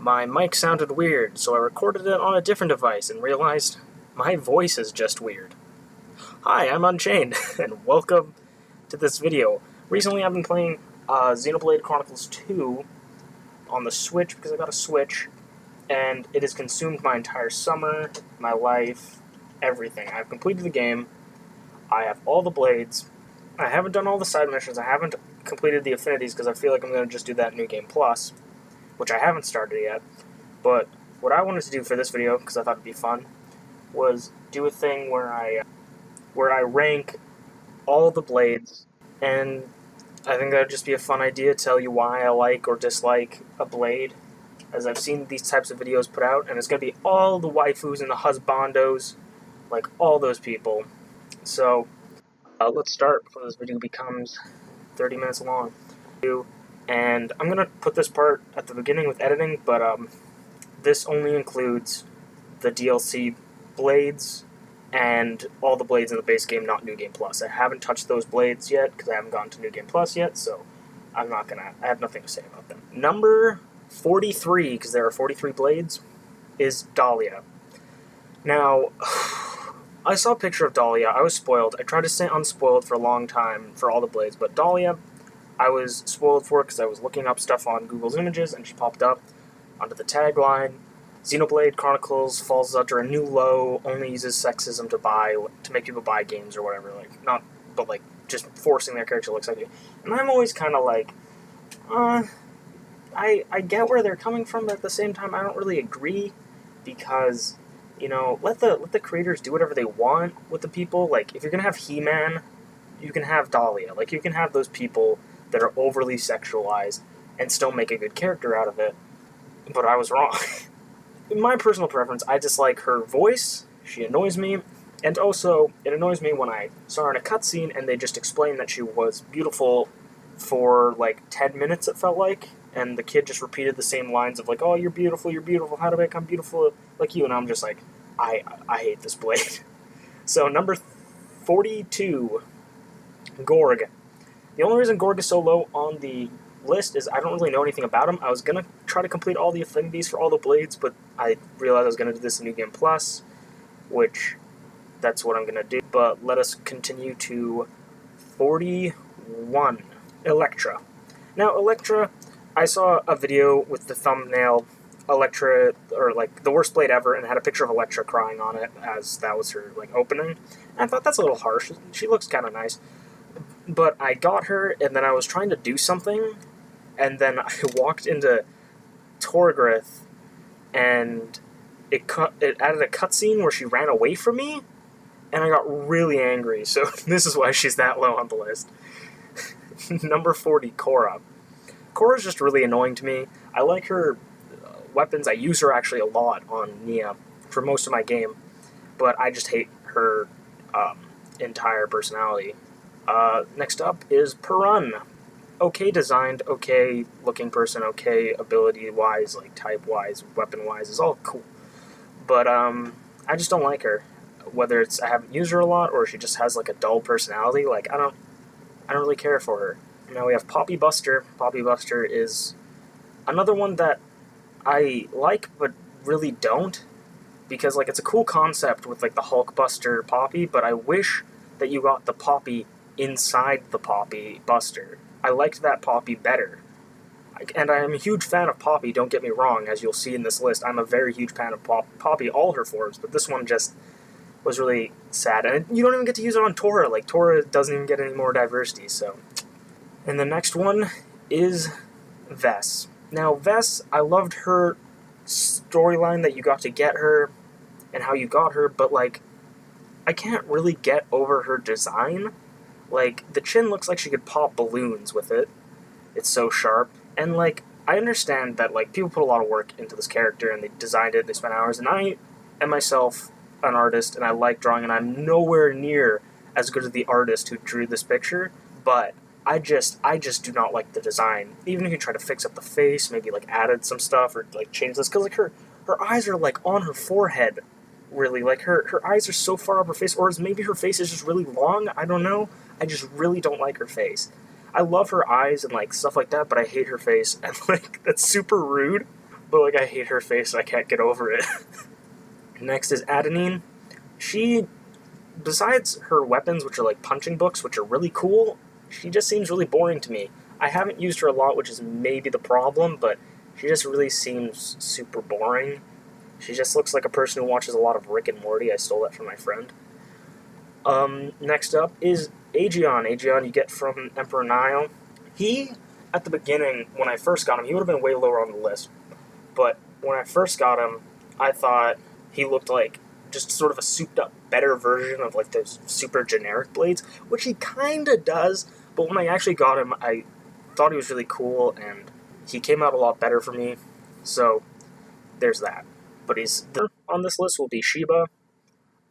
My mic sounded weird, so I recorded it on a different device and realized my voice is just weird. Hi, I'm Unchained, and welcome to this video. Recently I've been playing Xenoblade Chronicles 2 on the Switch because I got a Switch, and it has consumed my entire summer, my life, everything. I've completed the game, I have all the blades, I haven't done all the side missions, I haven't completed the affinities because I feel like I'm going to just do that New Game Plus, which I haven't started yet. But what I wanted to do for this video, because I thought it'd be fun, was do a thing where I rank all the blades, and I think that'd just be a fun idea to tell you why I like or dislike a blade, as I've seen these types of videos put out, and it's going to be all the waifus and the husbandos, like all those people. So, let's start before this video becomes 30 minutes long. And I'm going to put this part at the beginning with editing, but this only includes the DLC blades and all the blades in the base game, not New Game Plus. I haven't touched those blades yet because I haven't gone to New Game Plus yet, so I have nothing to say about them. Number 43, because there are 43 blades, is Dahlia. Now, I saw a picture of Dahlia. I was spoiled. I tried to stay unspoiled for a long time for all the blades, but Dahlia, I was spoiled for it because I was looking up stuff on Google's images, and she popped up under the tagline, Xenoblade Chronicles falls under a new low, only uses sexism to make people buy games or whatever, but just forcing their character to look sexy. And I'm always kind of like, I get where they're coming from, but at the same time I don't really agree, because, you know, let the creators do whatever they want with the people. Like, if you're gonna have He-Man, you can have Dahlia. Like, you can have those people that are overly sexualized and still make a good character out of it. But I was wrong. In my personal preference, I dislike her voice. She annoys me. And also, it annoys me when I saw her in a cutscene and they just explained that she was beautiful for like 10 minutes, it felt like. And the kid just repeated the same lines of like, oh, you're beautiful, how do I become beautiful like you? And I'm just like, I hate this blade. So number 42, Gorg. The only reason Gorg is so low on the list is I don't really know anything about him. I was going to try to complete all the affinities for all the blades, but I realized I was going to do this in New Game Plus, which that's what I'm going to do. But let us continue to 41, Electra. Now, Electra, I saw a video with the thumbnail, Electra, or like the worst blade ever, and had a picture of Electra crying on it as that was her like opening. And I thought that's a little harsh. She looks kind of nice. But I got her, and then I was trying to do something, and then I walked into Torgrith, and it added a cutscene where she ran away from me, and I got really angry, so this is why she's that low on the list. Number 40, Korra. Korra's just really annoying to me. I like her weapons. I use her actually a lot on Nia for most of my game, but I just hate her entire personality. Next up is Perun. Okay designed, okay looking person, okay ability-wise, like type-wise, weapon-wise, is all cool. But, I just don't like her. Whether it's I haven't used her a lot, or she just has, like, a dull personality, like, I don't really care for her. Now we have Poppy Buster. Poppy Buster is another one that I like, but really don't, because, like, it's a cool concept with, like, the Hulk Buster Poppy, but I wish that you got the Poppy inside the Poppy Buster. I liked that Poppy better. And I am a huge fan of Poppy, don't get me wrong, as you'll see in this list. I'm a very huge fan of Poppy, all her forms, but this one just was really sad. And you don't even get to use it on Tora. Like, Tora doesn't even get any more diversity, so. And the next one is Vess. Now, Vess, I loved her storyline that you got to get her, and how you got her, but, like, I can't really get over her design. Like, the chin looks like she could pop balloons with it. It's so sharp. And, like, I understand that, like, people put a lot of work into this character, and they designed it, they spent hours, and I am myself an artist, and I like drawing, and I'm nowhere near as good as the artist who drew this picture, but I just do not like the design. Even if you try to fix up the face, maybe, like, added some stuff, or, like, change this, because, like, her eyes are, like, on her forehead, really. Like, her eyes are so far up her face, or maybe her face is just really long, I don't know. I just really don't like her face. I love her eyes and, like, stuff like that, but I hate her face, and, like, that's super rude, but like I hate her face and I can't get over it. Next is Adenine. She, besides her weapons, which are like punching books, which are really cool, she just seems really boring to me. I haven't used her a lot, which is maybe the problem, but she just really seems super boring. She just looks like a person who watches a lot of Rick and Morty. I stole that from my friend. Next up is Aegeon. Aegeon you get from Emperor Nile. He, at the beginning, when I first got him, he would have been way lower on the list. But when I first got him, I thought he looked like just sort of a souped-up, better version of like those super generic blades, which he kinda does, but when I actually got him, I thought he was really cool, and he came out a lot better for me, so there's that. But on this list will be Sheba.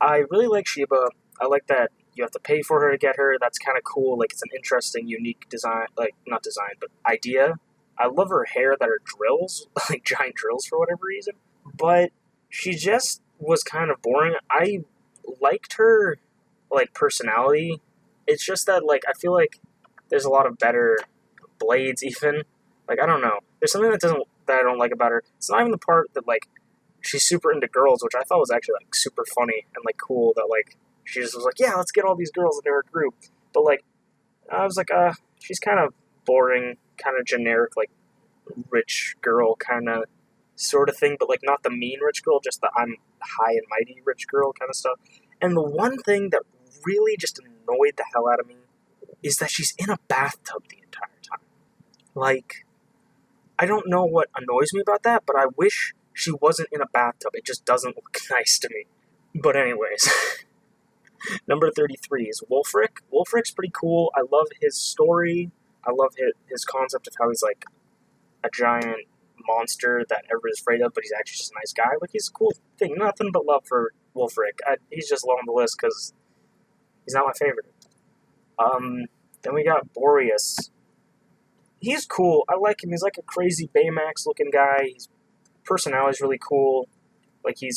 I really like Sheba. I like that you have to pay for her to get her. That's kind of cool. Like, it's an interesting, unique design, like, not design, but idea. I love her hair that are drills, like giant drills for whatever reason. But she just was kind of boring. I liked her, like, personality. It's just that, like, I feel like there's a lot of better blades, even. Like, I don't know. There's something that I don't like about her. It's not even the part that, like, she's super into girls, which I thought was actually, like, super funny and, like, cool that, like, she just was like, yeah, let's get all these girls into her group. But, like, I was like, she's kind of boring, kind of generic, like, rich girl kind of sort of thing, but, like, not the mean rich girl, just the I'm high and mighty rich girl kind of stuff. And the one thing that really just annoyed the hell out of me is that she's in a bathtub the entire time. Like, I don't know what annoys me about that, but I wish she wasn't in a bathtub. It just doesn't look nice to me. But anyways, number 33 is Wulfric. Wulfric's pretty cool. I love his story. I love his concept of how he's like a giant monster that everybody's afraid of, but he's actually just a nice guy. Like, he's a cool thing. Nothing but love for Wulfric. He's just low on the list because he's not my favorite. Then we got Boreas. He's cool. I like him. He's like a crazy Baymax-looking guy. His personality's really cool. Like, he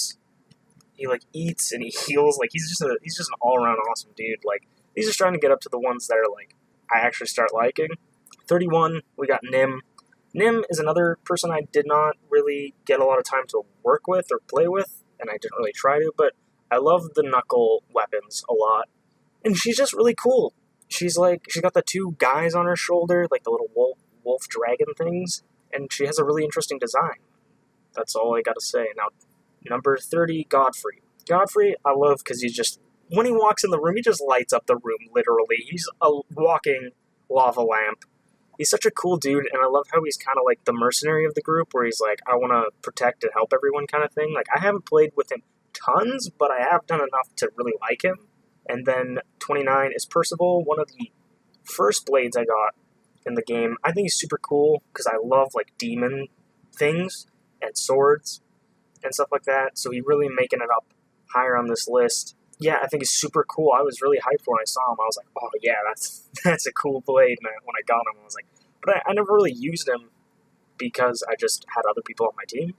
like eats and he heals. Like, he's just an all-around awesome dude. Like, he's just trying to get up to the ones that are like I actually start liking. 31, we got Nim. Nim is another person I did not really get a lot of time to work with or play with, and I didn't really try to, but I love the knuckle weapons a lot. And she's just really cool. She's got the two guys on her shoulder, like the little wolf dragon things, and she has a really interesting design. That's all I gotta say. Now, number 30, Godfrey. Godfrey, I love because when he walks in the room, he just lights up the room, literally. He's a walking lava lamp. He's such a cool dude, and I love how he's kind of like the mercenary of the group, where he's like, I want to protect and help everyone kind of thing. Like, I haven't played with him tons, but I have done enough to really like him. And then 29 is Percival, one of the first blades I got in the game. I think he's super cool, because I love, like, demon things and swords and stuff like that, so he's really making it up higher on this list. Yeah, I think he's super cool. I was really hyped when I saw him. I was like, oh yeah, that's a cool blade, man. When I got him, I was like, but I never really used him because I just had other people on my team.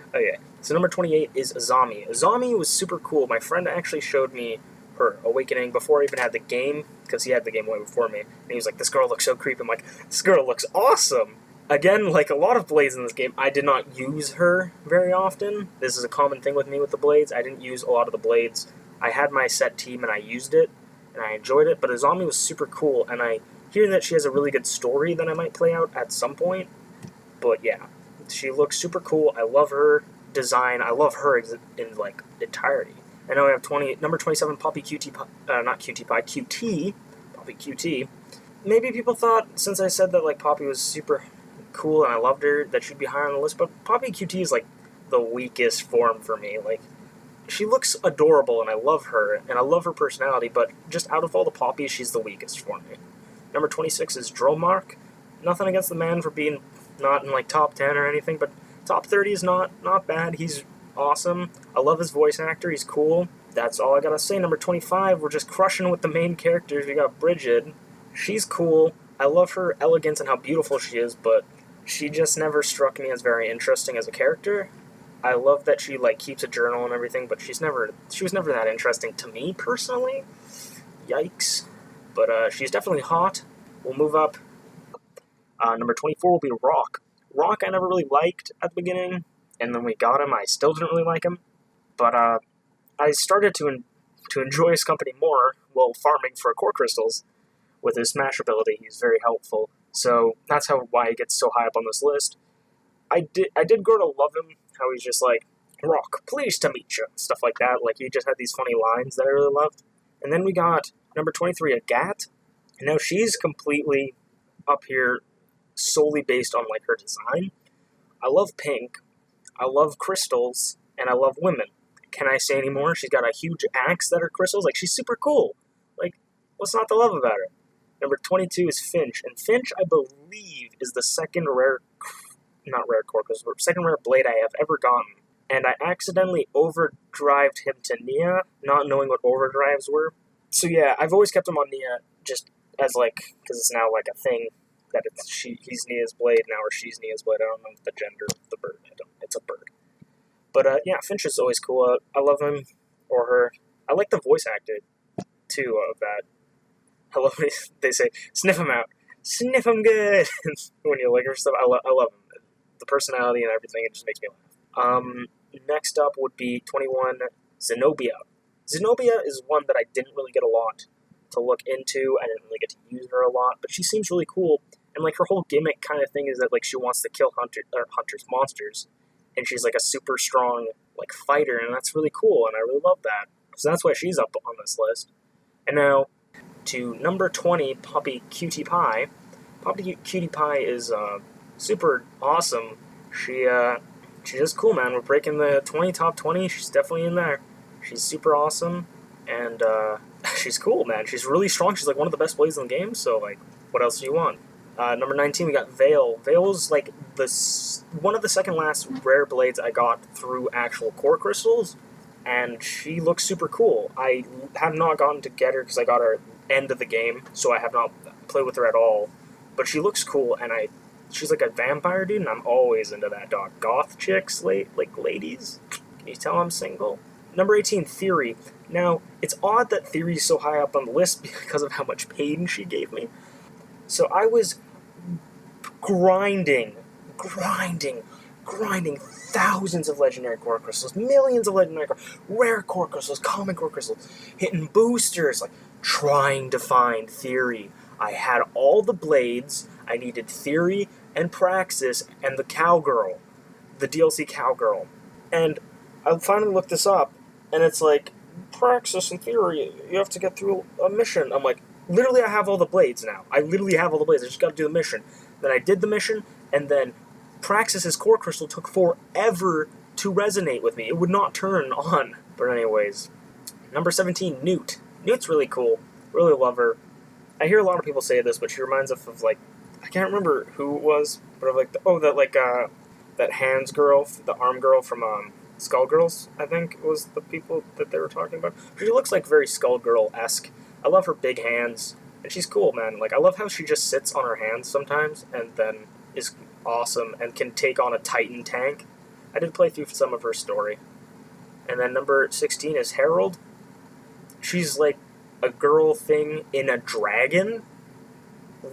Okay, so number 28 is Azami. Azami was super cool. My friend actually showed me her Awakening before I even had the game, because he had the game way before me, and he was like, this girl looks so creepy. I'm like, this girl looks awesome! Again, like a lot of blades in this game, I did not use her very often. This is a common thing with me with the blades. I didn't use a lot of the blades. I had my set team and I used it, and I enjoyed it, but Azami was super cool, and I hear that she has a really good story that I might play out at some point. But yeah, she looks super cool. I love her design. I love her in like entirety. And now we have number 27, Poppy QT, not QT Pie, QT, Poppy QT. Maybe people thought, since I said that like Poppy was super cool and I loved her, that she'd be higher on the list, but Poppy QT is like the weakest form for me. Like, she looks adorable and I love her, and I love her personality, but just out of all the Poppies, she's the weakest for me. Number 26 is Dromark. Nothing against the man for being not in like top 10 or anything, but top 30 is not bad. He's awesome. I love his voice actor. He's cool. That's all I gotta say. Number 25, we're just crushing with the main characters. We got Bridget. She's cool. I love her elegance and how beautiful she is, but she just never struck me as very interesting as a character. I love that she like keeps a journal and everything, but she was never that interesting to me personally. Yikes. But she's definitely hot. We'll move up. Number 24 will be Rock. Rock I never really liked at the beginning, and then we got him, I still didn't really like him. But I started to enjoy his company more while farming for core crystals. With his smash ability, he's very helpful. So that's why he gets so high up on this list. I did grow to love him. How he's just like, Rock, pleased to meet you, stuff like that. Like he just had these funny lines that I really loved. And then we got number 23, a Gat, and now she's completely up here solely based on like her design. I love pink, I love crystals, and I love women. Can I say any more? She's got a huge axe that are crystals. Like she's super cool. Like what's not to love about her? Number 22 is Finch, and Finch I believe is the second rare, not rare core crystal, second rare blade I have ever gotten. And I accidentally overdrived him to Nia, not knowing what overdrives were. So yeah, I've always kept him on Nia, just as like, because it's now like a thing, that he's Nia's blade now, or she's Nia's blade. I don't know the gender of the bird. It's a bird. But yeah, Finch is always cool. I love him, or her. I like the voice actor, too, of that. Hello, they say, sniff him out. Sniff him good! When you like her stuff, I love him. The personality and everything, it just makes me laugh. Next up would be 21, Zenobia. Zenobia is one that I didn't really get a lot to look into. I didn't really get to use her a lot, but she seems really cool. And like her whole gimmick kind of thing is that like she wants to kill monsters, and she's like a super strong like fighter, and that's really cool, and I really love that. So that's why she's up on this list. And now to number 20, Poppy Cutie Pie. Poppy Cutie Pie is super awesome. She's just cool, man. We're breaking the top 20. She's definitely in there. She's super awesome, and she's cool, man. She's really strong. She's like one of the best blades in the game, so like, what else do you want? Number 19, we got Veil. Veil's like one of the second last rare blades I got through actual core crystals, and she looks super cool. I have not gotten to get her because I got her end of the game, so I have not played with her at all. But she looks cool, and she's like a vampire dude, and I'm always into that dog. Goth chicks, like ladies. Can you tell I'm single? Number 18, Theory. Now, it's odd that Theory's so high up on the list because of how much pain she gave me. So I was grinding thousands of legendary core crystals, millions of legendary rare core crystals, common core crystals, hitting boosters, like trying to find Theory. I had all the blades. I needed Theory and Praxis and the Cowgirl, the DLC Cowgirl. And I finally looked this up, and it's like, Praxis and Theory, you have to get through a mission. I'm like, literally I have all the blades now. I literally have all the blades. I just got to do the mission. Then I did the mission, and then Praxis's core crystal took forever to resonate with me. It would not turn on. But anyways, number 17, Newt. Newt's really cool. Really love her. I hear a lot of people say this, but she reminds us of like, I can't remember who it was, but of like that hands girl, the arm girl from Skullgirls, I think was the people that they were talking about. She looks like very Skullgirl-esque. I love her big hands, and she's cool, man. Like I love how she just sits on her hands sometimes, and then is awesome and can take on a Titan tank. I did play through some of her story. And then number 16 is Herald. She's like a girl thing in a dragon.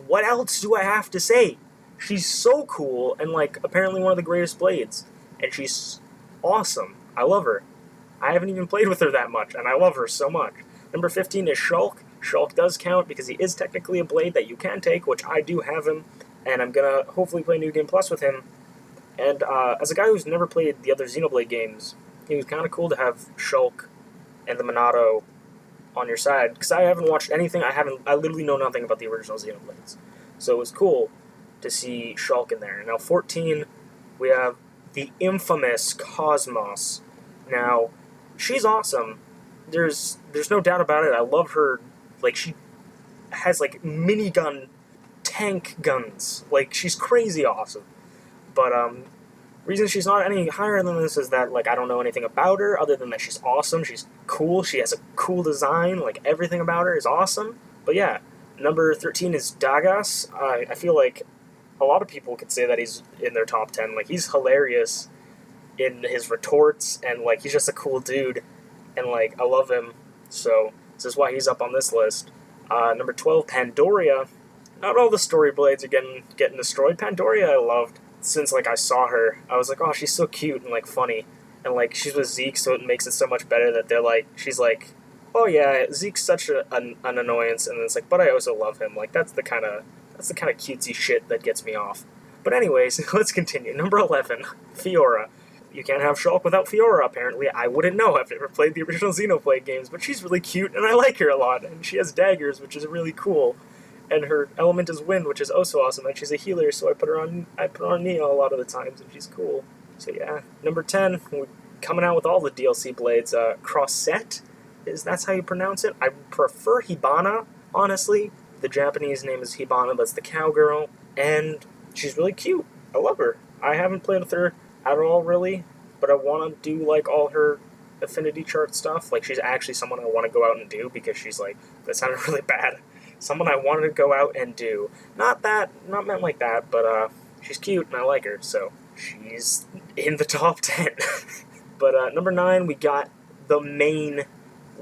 What else do I have to say? She's so cool, and like apparently one of the greatest blades, and she's awesome. I love her. I haven't even played with her that much, and I love her so much. Number 15 is Shulk. Shulk does count because he is technically a blade that you can take, which I do have him, and I'm gonna hopefully play New Game Plus with him. And as a guy who's never played the other Xenoblade games, it was kind of cool to have Shulk and the Monado on your side, because I haven't watched anything. I literally know nothing about the original Xenoblades. So it was cool to see Shulk in there. Now 14, we have the infamous Cosmos. Now, she's awesome. There's no doubt about it. I love her. Like, she has like minigun tank guns. Like, she's crazy awesome. But reason she's not any higher than this is that, like, I don't know anything about her other than that she's awesome, she's cool, she has a cool design, like, everything about her is awesome. But yeah, number 13 is Dagas. I feel like a lot of people could say that he's in their top 10. Like, he's hilarious in his retorts, and, like, he's just a cool dude, and, like, I love him, so this is why he's up on this list. Number 12, Pandoria. Not all the story blades are getting destroyed. Pandoria I loved. since, like, I saw her, I was like, oh, she's so cute and, like, funny. And, like, she's with Zeke, so it makes it so much better that they're like, she's like, oh, yeah, Zeke's such an annoyance, and it's like, but I also love him. Like, that's the kind of cutesy shit that gets me off. But anyways, let's continue. Number 11, Fiora. You can't have Shulk without Fiora, apparently. I wouldn't know. I've never played the original Xenoblade games, but she's really cute, and I like her a lot. And she has daggers, which is really cool. And her element is wind, which is oh so awesome. And she's a healer, so I put her on Neo a lot of the times, and she's cool. So yeah. Number 10, we're coming out with all the DLC blades. Crossette, that's how you pronounce it. I prefer Hibana, honestly. The Japanese name is Hibana, but it's the cowgirl. And she's really cute. I love her. I haven't played with her at all, really, but I want to do, like, all her affinity chart stuff. Like, she's actually someone I want to go out and do, because she's, like, that sounded really bad. Someone I wanted to go out and do. Not meant like that, but, she's cute, and I like her, so she's in the top 10. But, number 9, we got the main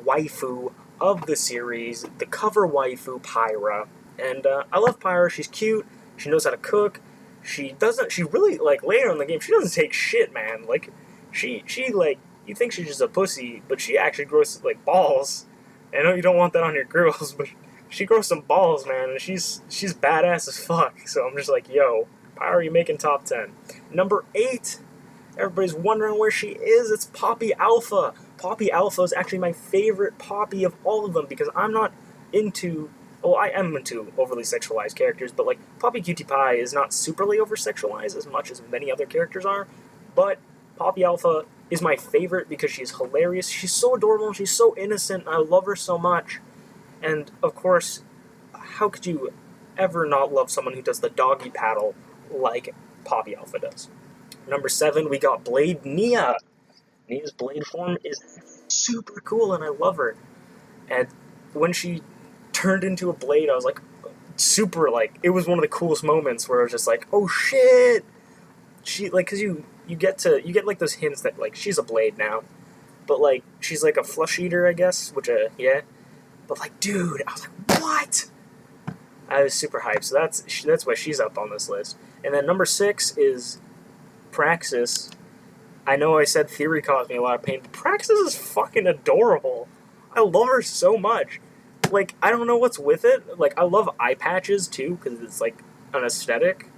waifu of the series, the cover waifu, Pyra. And, I love Pyra. She's cute. She knows how to cook. She really, like, later in the game, she doesn't take shit, man. Like, she, like, you think she's just a pussy, but she actually grows, like, balls. I know you don't want that on your girls, but she grows some balls, man, and she's badass as fuck. So I'm just like, yo, Pyra, you making top 10. Number 8, everybody's wondering where she is. It's Poppy Alpha. Poppy Alpha is actually my favorite Poppy of all of them, because I'm not into... Well, I am into overly sexualized characters, but, like, Poppy Cutie Pie is not superly over-sexualized as much as many other characters are, but Poppy Alpha is my favorite because she's hilarious. She's so adorable, and she's so innocent, and I love her so much. And, of course, how could you ever not love someone who does the doggy paddle like Poppy Alpha does? Number 7, we got Blade Nia. Nia's blade form is super cool, and I love her. And when she turned into a blade, I was like, super, like, it was one of the coolest moments where I was just like, oh shit! She, like, cause you get, like, those hints that, like, she's a blade now. But, like, she's like a flesh eater, I guess, which, yeah. But, like, dude, I was like, what? I was super hyped, so that's why she's up on this list. And then number 6 is Praxis. I know I said Theory caused me a lot of pain, but Praxis is fucking adorable. I love her so much. Like, I don't know what's with it. Like, I love eye patches, too, because it's, like, an aesthetic.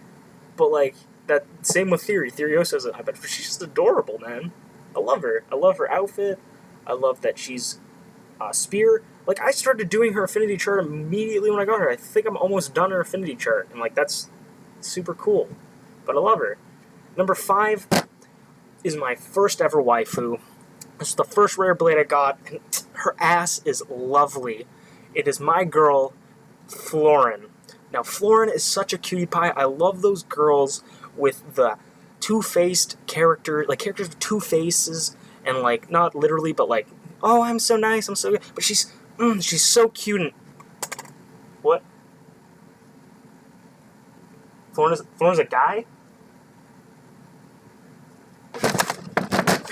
But, like, that same with Theory. Theory also has an eye patch, but she's just adorable, man. I love her. I love her outfit. I love that she's Spear. Like, I started doing her affinity chart immediately when I got her. I think I'm almost done her affinity chart. And, like, that's super cool. But I love her. Number 5 is my first ever waifu. This is the first rare blade I got, and her ass is lovely. It is my girl, Florin. Now, Florin is such a cutie pie. I love those girls with the two-faced character, like characters with two faces, and like not literally, but like, oh, I'm so nice, I'm so good. But she's so cute. And what? Florin's a guy?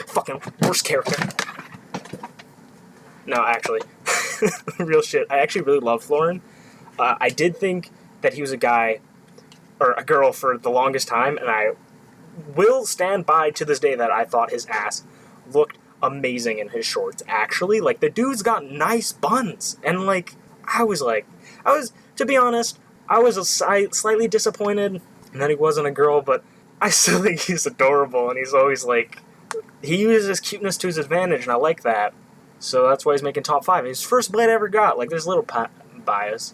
Fucking worst character. No, actually. Real shit. I actually really love Florin. I did think that he was a guy, or a girl for the longest time, and I will stand by to this day that I thought his ass looked amazing in his shorts, actually. Like, the dude's got nice buns, and, like, to be honest, I was slightly disappointed that he wasn't a girl, but I still think he's adorable, and he's always, like, he uses his cuteness to his advantage, and I like that. So that's why he's making top 5. His first blade I ever got. Like, there's a little bias.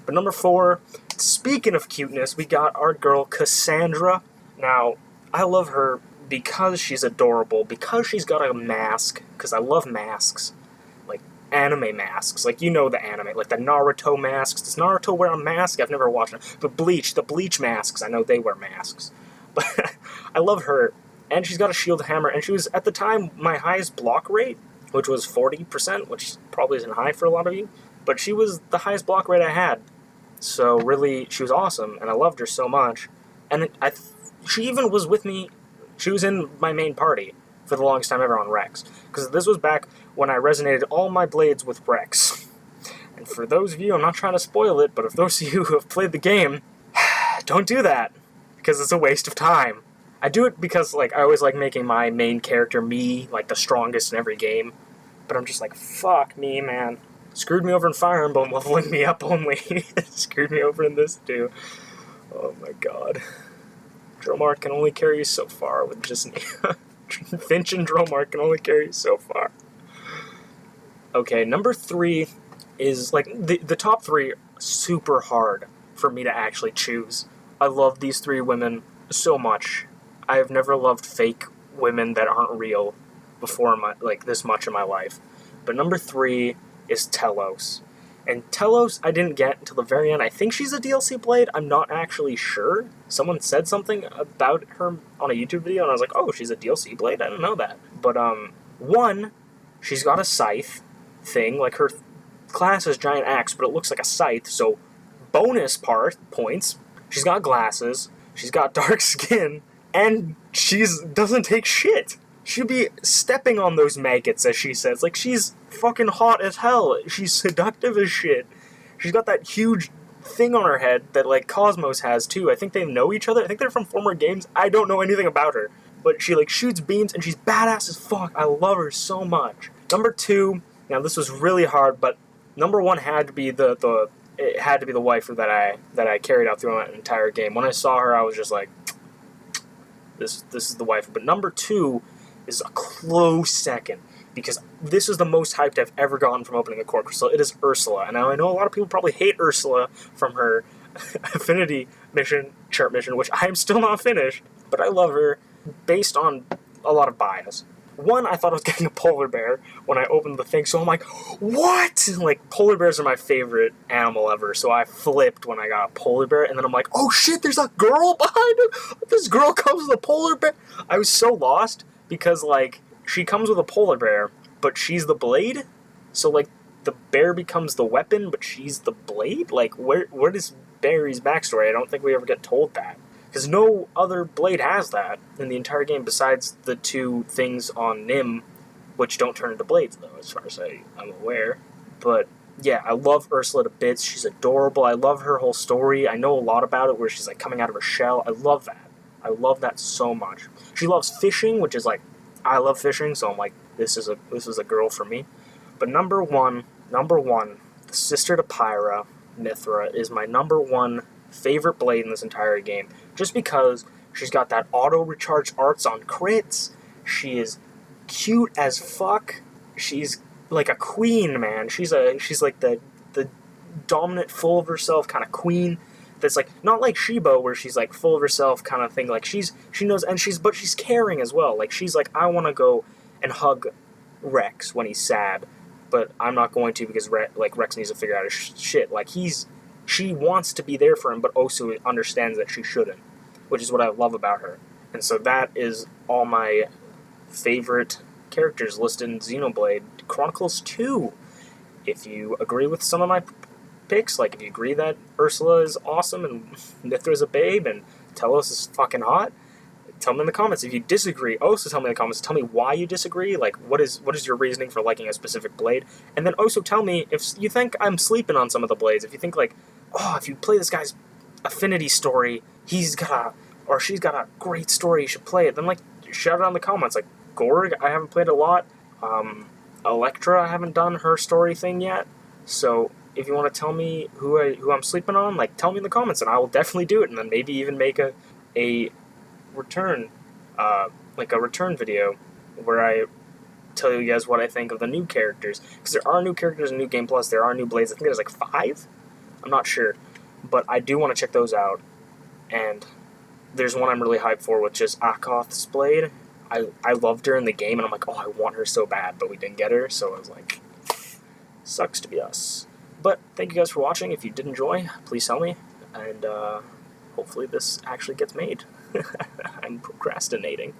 But number 4, speaking of cuteness, we got our girl Cassandra. Now, I love her because she's adorable, because she's got a mask, because I love masks. Like, anime masks. Like, you know the anime. Like, the Naruto masks. Does Naruto wear a mask? I've never watched it. But the Bleach masks. I know they wear masks. But I love her. And she's got a shield hammer. And she was, at the time, my highest block rate, which was 40%, which probably isn't high for a lot of you. But she was the highest block rate I had. So really, she was awesome, and I loved her so much. And she even was with me, she was in my main party for the longest time ever on Rex. Because this was back when I resonated all my blades with Rex. And for those of you, I'm not trying to spoil it, but if those of you who have played the game, don't do that. because it's a waste of time. I do it because, like, I always like making my main character me, like, the strongest in every game. But I'm just like, fuck me, man. Screwed me over in Fire Emblem, leveling me up only. Screwed me over in this, too. Oh, my God. Dromar can only carry you so far with just... Finch and Dromar can only carry you so far. Okay, number 3 is, like, the top 3 super hard for me to actually choose. I love these 3 women so much. I have never loved fake women that aren't real before this much in my life. But number 3 is Telos. And Telos I didn't get until the very end. I think she's a DLC Blade. I'm not actually sure. Someone said something about her on a YouTube video, and I was like, oh, she's a DLC Blade? I didn't know that. But, one, she's got a scythe thing. Like, her class is Giant Axe, but it looks like a scythe, so bonus points. She's got glasses. She's got dark skin. And doesn't take shit. She'd be stepping on those maggots, as she says. Like, she's fucking hot as hell. She's seductive as shit. She's got that huge thing on her head that, like, Cosmos has, too. I think they know each other. I think they're from former games. I don't know anything about her. But she, like, shoots beams, and she's badass as fuck. I love her so much. Number 2, now this was really hard, but number 1 had to be it had to be the waifu that I carried out throughout an entire game. When I saw her, I was just like, this is the waifu. But number 2 is a close second, because this is the most hyped I've ever gotten from opening a core crystal. It is Ursula, and I know a lot of people probably hate Ursula from her Affinity mission, chart mission, which I'm still not finished, but I love her based on a lot of bias. One, I thought I was getting a polar bear when I opened the thing, so I'm like, what? Like, polar bears are my favorite animal ever, so I flipped when I got a polar bear, and then I'm like, oh shit, there's a girl behind him! This girl comes with a polar bear! I was so lost, because, like, she comes with a polar bear, but she's the blade? So, like, the bear becomes the weapon, but she's the blade? Like, where is Barry's backstory? I don't think we ever get told that. Because no other blade has that in the entire game besides the 2 things on Nim, which don't turn into blades, though, as far as I'm aware. But, yeah, I love Ursula to bits. She's adorable. I love her whole story. I know a lot about it, where she's, like, coming out of her shell. I love that. I love that so much. She loves fishing, which is, like, I love fishing, so I'm like, this is a girl for me. But number one, the sister to Pyra, Mithra, is my number 1 favorite blade in this entire game, just because she's got that auto-recharged arts on crits, she is cute as fuck, she's like a queen, man, she's like the dominant, full of herself kind of queen, that's like, not like Shibo, where she's like full of herself kind of thing, like she knows, but she's caring as well, like she's like, I want to go and hug Rex when he's sad, but I'm not going to because Rex needs to figure out his shit, like she wants to be there for him, but also understands that she shouldn't, which is what I love about her. And so that is all my favorite characters listed in Xenoblade Chronicles 2. If you agree with some of my picks, like if you agree that Ursula is awesome and Mithra's a babe and Telos is fucking hot, tell me in the comments. If you disagree, also tell me in the comments. Tell me why you disagree. Like, what is your reasoning for liking a specific blade? And then also tell me if you think I'm sleeping on some of the blades. If you think, like, oh, if you play this guy's Affinity story, she's got a great story, you should play it. Then, like, shout it out in the comments. Like, Gorg, I haven't played a lot. Electra, I haven't done her story thing yet. So, if you want to tell me who I'm sleeping on, like, tell me in the comments, and I will definitely do it. And then maybe even make a return video where I tell you guys what I think of the new characters, because there are new characters in New Game Plus, there are new blades, I think there's like 5, I'm not sure, but I do want to check those out, and there's one I'm really hyped for, which is Akoth's blade. I loved her in the game, and I'm like, oh, I want her so bad, but we didn't get her, so I was like, sucks to be us. But thank you guys for watching. If you did enjoy, please tell me, and hopefully this actually gets made. I'm procrastinating.